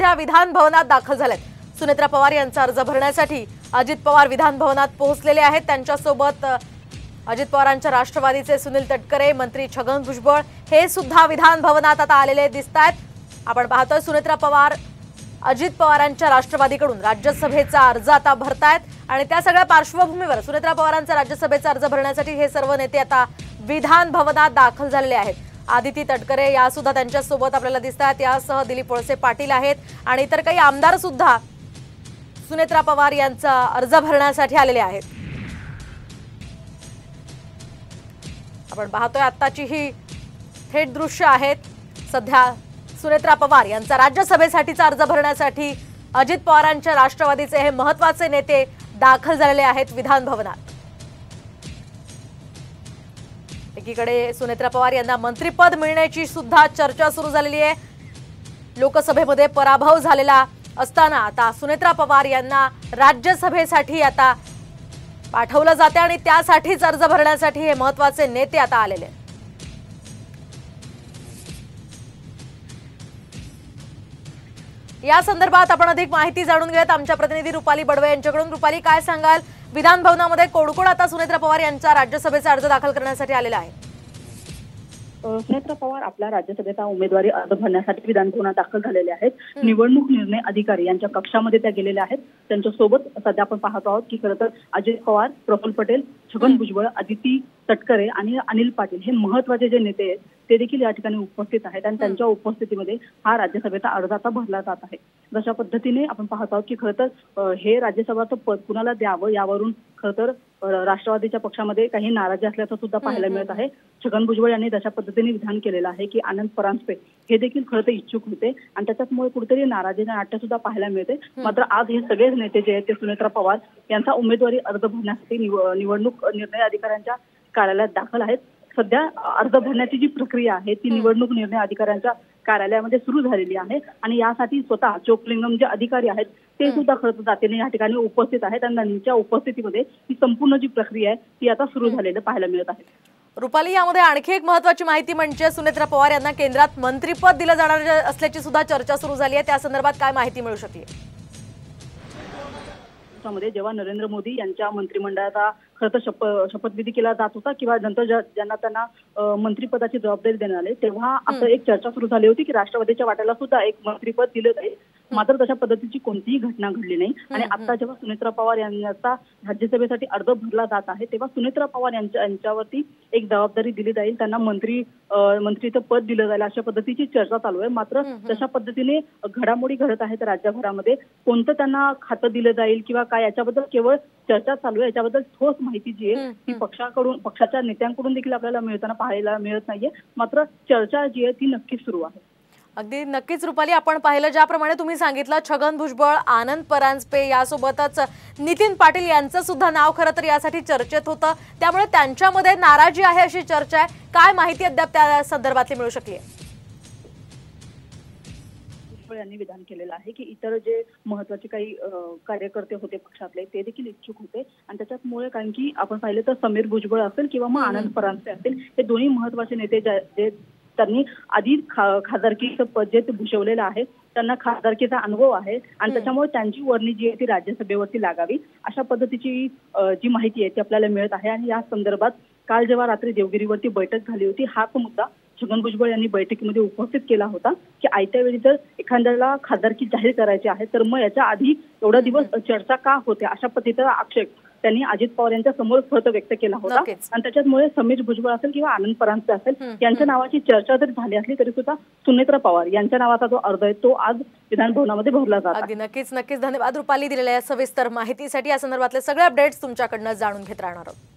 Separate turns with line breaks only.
सध्या विधान भवनात दाखल झालेत। सुनेत्रा पवार यांचा अर्ज भरण्यासाठी अजित पवार विधान भवनात पोहोचलेले आहेत। त्यांच्यासोबत अजित पवारांच्या राष्ट्रवादीचे सुनील तटकरे, मंत्री छगन भुजबळ हे सुद्धा विधान भवनात आता आलेले दिसतायत। आपण पाहतोय सुनेत्रा पवार अजित पवारांच्या राष्ट्रवादीकडून राज्यसभेचा अर्ज आता भरतायत आणि त्या सगळ्या पार्श्वभूमीवर सुनेत्रा पवारांचा राज्यसभेचा अर्ज भरण्यासाठी हे सर्व नेते आता विधान भवनात दाखल झालेले आहेत। आदिती तटकरे या सुद्धा त्यांच्या सोबत आपल्याला दिसतात। यासह दिलीप वळसे पाटील आहेत आणि इतर काही आमदार सुद्धा सुनेत्रा पवार यांचा अर्ज भरण्यासाठी आलेले आहेत। आपण पाहतोय आत्ताची ही थेट दृश्य आहेत। सध्या सुनेत्रा पवार यांचा राज्यसभेसाठीचा अर्ज भरण्यासाठी अजित पवारांच्या राष्ट्रवादीचे हे महत्त्वाचे नेते दाखल झालेले आहेत विधान भवनात। एकीकडे सुनेत्रा पवार यांना मंत्रिपद मिळण्याची सुद्धा चर्चा सुरू झालेली आहे। लोकसभेमध्ये पराभव झालेला असताना आता सुनेत्रा पवार यांना राज्यसभेसाठी आता पाठवलं जाते आणि त्यासाठीच अर्ज भरण्यासाठी हे महत्त्वाचे नेते आता आलेले आहेत। या संदर्भात आपण अधिक माहिती जाणून घेऊयात आमच्या प्रतिनिधी रुपाली बडवे यांच्याकडून। रुपाली, काय सांगाल, विधान भवनामध्ये कोण आता सुनेत्रा पवार यांचा राज्यसभेचा अर्ज दाखल करण्यासाठी आलेला आहे?
सुनेत्रा पवार आपल्या राज्यसभेचा उमेदवारी अर्ज भरण्यासाठी विधान भवनात दाखल झालेले आहेत। निवडणूक निर्णय अधिकारी यांच्या कक्षामध्ये त्या गेलेल्या आहेत। त्यांच्यासोबत सध्या आपण पाहतो आहोत की खरं तर अजित पवार, प्रफुल्ल पटेल, छगन भुजबळ, आदिती तटकरे आणि अनिल पाटील हे महत्त्वाचे जे नेते आहेत ते देखील या ठिकाणी उपस्थित आहेत आणि त्यांच्या उपस्थितीमध्ये हा राज्यसभेचा अर्ज आता भरला जात आहे। जशा पद्धतीने आपण पाहत आहोत की खरं तर हे राज्यसभाचं पद कुणाला द्यावं यावरून खरं तर राष्ट्रवादीच्या पक्षामध्ये काही नाराजी असल्याचं सुद्धा पाहायला मिळत आहे। छगन भुजबळ यांनी जशा पद्धतीने विधान केलेलं आहे की आनंद परांजपे हे देखील खरं तर इच्छुक होते आणि त्याच्यामुळे कुठेतरी नाराजीचं नाट्य सुद्धा पाहायला मिळते। मात्र आज हे सगळेच नेते जे आहेत ते सुनेत्रा पवार यांचा उमेदवारी अर्ज भरण्यासाठी निवडणूक निर्णय अधिकाऱ्यांच्या कार्यालयात दाखल आहेत। सध्या अर्ज भरण्याची जी प्रक्रिया आहे ती निवडणूक निर्णय अधिकाऱ्यांच्या कार्यालयामध्ये सुरू झालेली आहे आणि यासाठी स्वतः चोकलिंगम जे अधिकारी आहेत ते सुद्धा खरं तर जातीने या ठिकाणी उपस्थित आहेत आणि त्यांच्या उपस्थितीमध्ये ही संपूर्ण जी प्रक्रिया आहे ती आता सुरू झालेली पाहायला मिळत आहे।
रुपाली, यामध्ये आणखी एक महत्त्वाची माहिती म्हणजे सुनेत्रा पवार यांना केंद्रात मंत्रिपद दिलं जाणार असल्याची सुद्धा चर्चा सुरू झाली आहे। त्या संदर्भात काय माहिती मिळू शकली?
जेव्हा नरेंद्र मोदी यांच्या मंत्रिमंडळाचा खरं तर शपथविधी केला जात होता किंवा नंतर ज्यांना त्यांना मंत्रिपदाची जबाबदारी देण्यात आली तेव्हा असं एक चर्चा सुरू झाली होती की राष्ट्रवादीच्या वाट्याला सुद्धा एक मंत्रिपद दिलं जाईल। मात्र तशा पद्धतीची कोणतीही घटना घडली नाही आणि आता जेव्हा सुनेत्रा पवार यांचा राज्यसभेसाठी अर्ज भरला जात आहे तेव्हा सुनेत्रा पवार यांच्यावरती एक जबाबदारी दिली जाईल, त्यांना मंत्रीचं पद दिलं जाईल अशा पद्धतीची चर्चा चालू आहे। मात्र तशा पद्धतीने घडामोडी घडत आहेत राज्यभरामध्ये, कोणतं त्यांना खातं दिलं जाईल किंवा काय याच्याबद्दल केवळ चर्चा चालू आहे। याच्याबद्दल ठोस माहिती जी आहे ती पक्षाच्या नेत्यांकडून देखील आपल्याला मिळताना पाहायला मिळत नाहीये। मात्र चर्चा जी आहे ती नक्कीच सुरू आहे।
अगदी नक्कीच रुपाली, आपण पाहिलं ज्याप्रमाणे तुम्ही सांगितलं छगन भुजबळ, आनंद परांजपे यासोबतच नितीन पाटील यांचं सुद्धा नाव खरं तर यासाठी चर्चेत होतं, त्यामुळे त्यांच्यामध्ये नाराजी आहे अशी चर्चा आहे। काय माहिती अद्याप त्या संदर्भातली मिळू शकली आहे?
यांनी विधान केलेलं आहे की इतर जे महत्वाचे काही कार्यकर्ते होते पक्षातले ते देखील इच्छुक होते आणि त्याच्यामुळे कारण की आपण पाहिलं तर समीर भुजबळ असेल किंवा मग आनंद परांजपे असेल हे दोन्ही महत्वाचे नेते जे त्यांनी आधी खासदारकीचं पद जे भूषवलेलं आहे त्यांना खासदारकीचा अनुभव आहे आणि त्याच्यामुळे त्यांची वर्णी जी आहे ती राज्यसभेवरती लागावी अशा पद्धतीची जी माहिती आहे ती आपल्याला मिळत आहे। आणि या संदर्भात काल जेव्हा रात्री देवगिरीवरती बैठक झाली होती हाच मुद्दा छगन भुजबळ यांनी बैठकीमध्ये उपस्थित केला होता की आयत्या वेळी जर एखाद्याला खासदारकी जाहीर करायची आहे तर मग याच्या आधी एवढा दिवस चर्चा का होते अशा पद्धतीचा आक्षेप त्यांनी अजित पवार यांच्या समोर खरं व्यक्त केला होता आणि त्याच्यामुळे समीर भुजबळ असेल किंवा आनंद परांजपे असेल यांच्या नावाची चर्चा जरी झाली असली तरी सुद्धा सुनेत्रा पवार यांच्या नावाचा जो अर्ज आहे तो आज विधान भवनामध्ये भरला जात आहे।
नक्कीच धन्यवाद रुपाली, दिलेल्या सविस्तर माहितीसाठी। या संदर्भातले सगळे अपडेट्स तुमच्याकडनं जाणून घेत राहणार आहोत।